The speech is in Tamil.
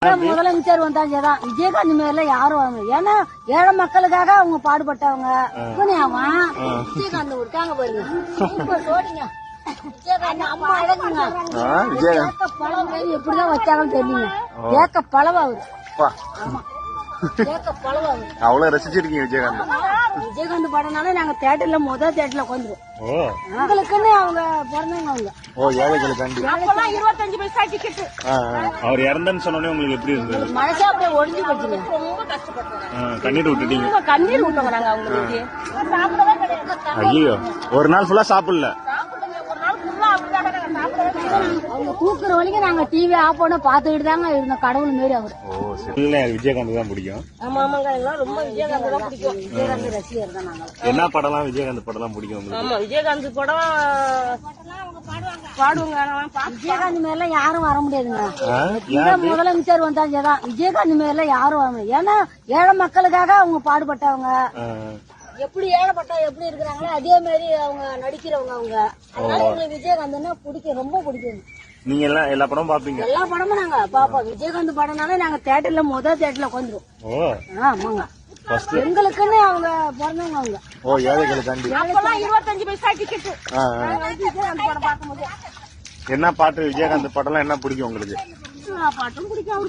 முதலமைச்சர் வந்தாங்கதான் விஜயகாந்த் மேல யாரும் வாங்க. ஏன்னா ஏழை மக்களுக்காக அவங்க பாடுபட்டவங்க. விஜயகாந்த் இருக்காங்க பாருங்க, சோடிங்க. விஜயகாந்த் அம்மா அழகுங்க. ஏக்க பழம் எப்படிதான் வச்சாங்கன்னு தெரியல. ஏக்க பழவா அவரு. ஆமா, ஏக்க பழவா அவரு. அவ்வளவு ரசிச்சிருக்கீங்க விஜயகாந்த். விஜயகாந்த் படம்னாலே நாங்க தியேட்டர்ல தேட்டர்ல உட்காந்துருவோம். எங்களுக்குன்னு அவங்க பிறந்தவங்க அவங்க. ஏழைகளுக்காண்டி 25 பைசா டிக்கெட். அவர் இறந்தன்னு சொன்னோடனே உங்களுக்கு எப்படி இருந்தது? மனசே அப்படியே ஒழிஞ்சு போச்சுங்க. ரொம்ப கஷ்டப்பட்டோம். கண்ணீர் விட்டுட்டீங்க? கண்ணீர் விட்டோங்க நாங்க அவங்களுக்கு. சாப்பிடவே கிடையாது. ஐயோ, ஒரு நாள் ஃபுல்லா சாப்பிடல? அவங்க தூக்குற வரைக்கும் நாங்க டிவி ஆஃப் பண்ண பாத்துக்கிட்டு தாங்க இருந்தோம். கடவுள் மாரி அவரு. விஜயகாந்த் தான் பிடிக்கும். ஆமா ஆமாங்க, எல்லாம் ரொம்ப விஜயகாந்த் தான் பிடிக்கும். விஜயகாந்த் ரசிகர் தான் நாங்க. என்ன படம்லாம் விஜயகாந்த் படம் பிடிக்கும்? ஆமா, விஜயகாந்த் படம் பாடுவாங்க. விஜயகாந்த் மேல யாரும் வர முடியாதுங்க. இந்த முதலமைச்சர் வந்தாங்கதான் விஜயகாந்த் மேல யாரும் வர முடியாது. ஏன்னா ஏழை மக்களுக்காக அவங்க பாடுபட்டவங்க. எப்படி ஏழைப்பட்டா எப்படி இருக்கிறாங்களோ அதே மாதிரி அவங்க நடிக்கிறவங்க அவங்க. அதனால எங்களுக்கு விஜயகாந்த்னா பிடிக்கும், ரொம்ப பிடிக்கும். நீங்க எல்லாம் எல்லா படமும் பாப்பீங்க? எல்லா படமும் நாங்க பாப்போம். விஜயகாந்த் படம்னாலே நாங்க தியேட்டர்ல தியேட்டர்ல உட்காந்துருவோம். ஆமாங்க, எங்களுக்குன்னு அவங்க பிறந்தவங்க அவங்க. ஏழைகளுக்காண்டி 25 பைசா டிக்கெட். அந்த படம் பார்க்கும்போது என்ன பாட்டு விஜயகாந்த் படம்லாம் என்ன பிடிக்கும் உங்களுக்கு? பாட்டும் பிடிக்கும்.